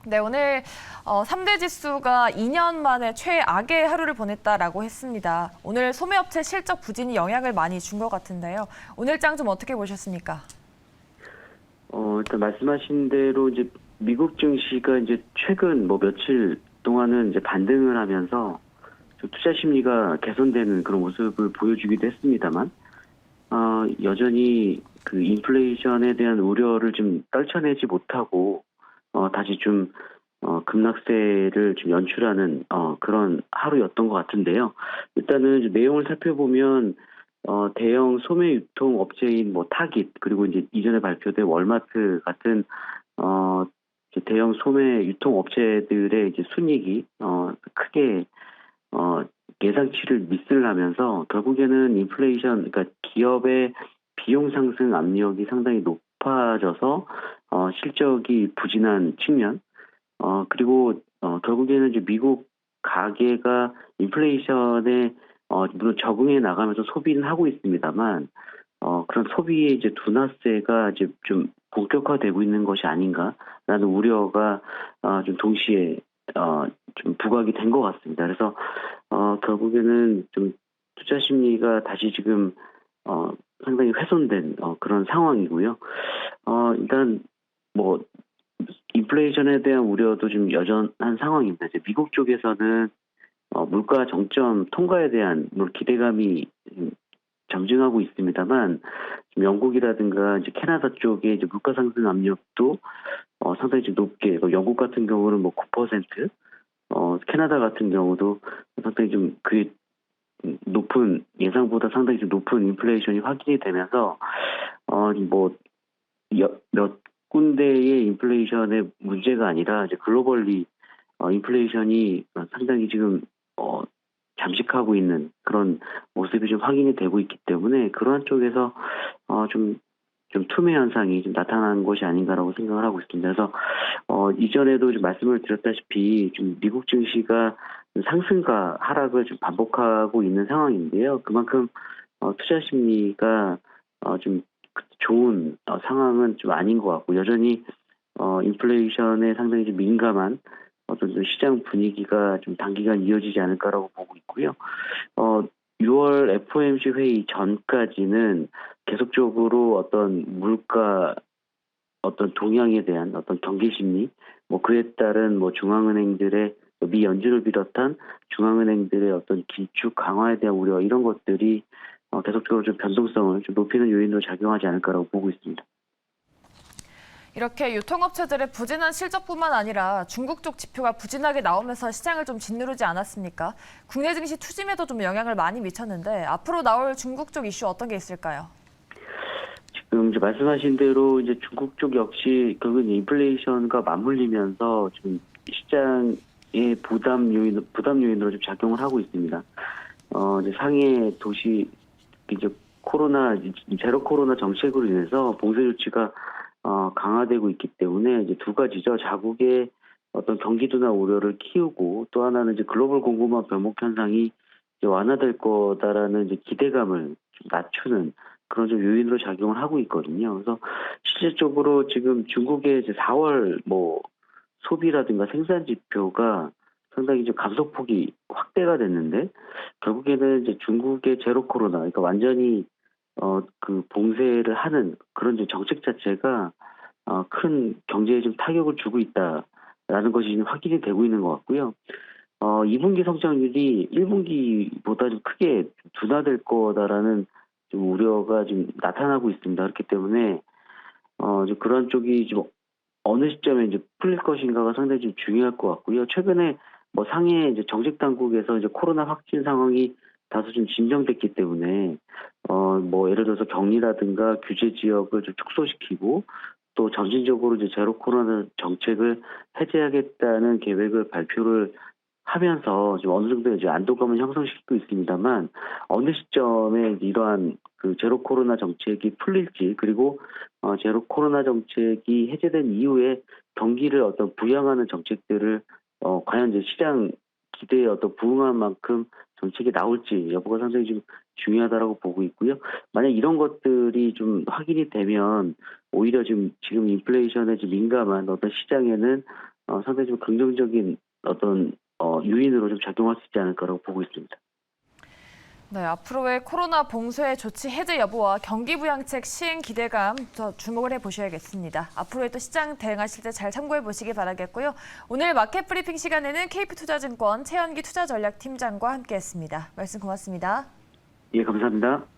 네, 오늘 3대 지수가 2년 만에 최악의 하루를 보냈다라고 했습니다. 오늘 소매업체 실적 부진이 영향을 많이 준 것 같은데요. 오늘 장 좀 어떻게 보셨습니까? 일단 말씀하신 대로 이제 미국 증시가 이제 최근 뭐 며칠 동안은 이제 반등을 하면서 좀 투자 심리가 개선되는 그런 모습을 보여주기도 했습니다만, 여전히 그 인플레이션에 대한 우려를 좀 떨쳐내지 못하고, 다시 좀, 급락세를 좀 연출하는, 그런 하루였던 것 같은데요. 일단은 이제 내용을 살펴보면, 대형 소매 유통 업체인 뭐 타깃, 그리고 이제 이전에 발표된 월마트 같은, 이제 대형 소매 유통 업체들의 이제 순이익이, 크게, 어, 예상치를 미스를 하면서 결국에는 인플레이션, 그러니까 기업의 비용 상승 압력이 상당히 높아져서 실적이 부진한 측면, 그리고 결국에는 이제 미국 가계가 인플레이션에 물론 적응해 나가면서 소비는 하고 있습니다만, 그런 소비의 이제 둔화세가 이제 좀 본격화되고 있는 것이 아닌가라는 우려가 좀 동시에 좀 부각이 된 것 같습니다. 그래서 결국에는 좀 투자 심리가 다시 지금 상당히 훼손된 그런 상황이고요. 일단 뭐 인플레이션에 대한 우려도 좀 여전한 상황입니다. 이제 미국 쪽에서는 물가 정점 통과에 대한 기대감이 점증하고 있습니다만, 지금 영국이라든가 이제 캐나다 쪽에 이제 물가 상승 압력도 상당히 좀 높게, 영국 같은 경우는 뭐 9%, 캐나다 같은 경우도 상당히 좀 그게 높은, 예상보다 상당히 좀 높은 인플레이션이 확인이 되면서 뭐 몇 군데의 인플레이션의 문제가 아니라 이제 글로벌리 인플레이션이 상당히 지금 잠식하고 있는 그런 모습이 좀 확인이 되고 있기 때문에, 그러한 쪽에서 좀 투매 현상이 좀 나타난 것이 아닌가라고 생각을 하고 있습니다. 그래서 이전에도 좀 말씀을 드렸다시피 좀 미국 증시가 상승과 하락을 좀 반복하고 있는 상황인데요. 그만큼 투자 심리가 좀 좋은 상황은 좀 아닌 것 같고, 여전히 인플레이션에 상당히 좀 민감한 어떤 좀 시장 분위기가 좀 단기간 이어지지 않을까라고 보고 있고요. 6월 FOMC 회의 전까지는 계속적으로 어떤 물가 어떤 동향에 대한 어떤 경계 심리, 뭐 그에 따른 뭐 중앙은행들의 미 연준을 비롯한 중앙은행들의 어떤 긴축 강화에 대한 우려, 이런 것들이 계속적으로 좀 변동성을 좀 높이는 요인으로 작용하지 않을까라고 보고 있습니다. 이렇게 유통업체들의 부진한 실적뿐만 아니라 중국 쪽 지표가 부진하게 나오면서 시장을 좀 짓누르지 않았습니까? 국내 증시 투짐에도 좀 영향을 많이 미쳤는데 앞으로 나올 중국 쪽 이슈 어떤 게 있을까요? 지금 이제 말씀하신 대로 이제 중국 쪽 역시 결국 인플레이션과 맞물리면서 좀 시장의 부담 요인으로 좀 작용을 하고 있습니다. 이제 상해 도시 이제 제로 코로나 정책으로 인해서 봉쇄 조치가 강화되고 있기 때문에 이제 두 가지죠. 자국의 어떤 경기 둔화 우려를 키우고, 또 하나는 이제 글로벌 공급망 변목 현상이 이제 완화될 거다라는 이제 기대감을 좀 낮추는 그런 좀 요인으로 작용을 하고 있거든요. 그래서 실질적으로 지금 중국의 이제 4월 뭐 소비라든가 생산 지표가 상당히 좀 감소폭이 확대가 됐는데, 결국에는 이제 중국의 제로 코로나, 그러니까 완전히 그 봉쇄를 하는 그런 이제 정책 자체가 큰 경제에 좀 타격을 주고 있다라는 것이 지금 확인이 되고 있는 것 같고요. 2분기 성장률이 1분기보다 좀 크게 둔화될 거다라는 좀 우려가 좀 나타나고 있습니다. 그렇기 때문에 좀 그런 쪽이 좀 어느 시점에 이제 풀릴 것인가가 상당히 좀 중요할 것 같고요. 최근에 뭐 상해 이제 정책 당국에서 이제 코로나 확진 상황이 다소 좀 진정됐기 때문에 뭐 예를 들어서 격리라든가 규제 지역을 좀 축소시키고, 또 점진적으로 이제 제로 코로나 정책을 해제하겠다는 계획을 발표를 하면서 좀 어느 정도 이제 안도감을 형성시키고 있습니다만, 어느 시점에 이러한 그 제로 코로나 정책이 풀릴지, 그리고 제로 코로나 정책이 해제된 이후에 경기를 어떤 부양하는 정책들을 과연 이제 시장 기대에 어떤 부응한 만큼 정책이 나올지 여부가 상당히 좀 중요하다라고 보고 있고요. 만약 이런 것들이 좀 확인이 되면 오히려 지금 인플레이션에 좀 민감한 어떤 시장에는 상당히 좀 긍정적인 어떤 요인으로 좀 작용할 수 있지 않을까라고 보고 있습니다. 네, 앞으로의 코로나 봉쇄 조치 해제 여부와 경기부양책 시행 기대감 더 주목을 해보셔야겠습니다. 앞으로의 또 시장 대응하실 때 잘 참고해 보시기 바라겠고요. 오늘 마켓 브리핑 시간에는 KP투자증권 최현기 투자전략팀장과 함께했습니다. 말씀 고맙습니다. 예, 감사합니다.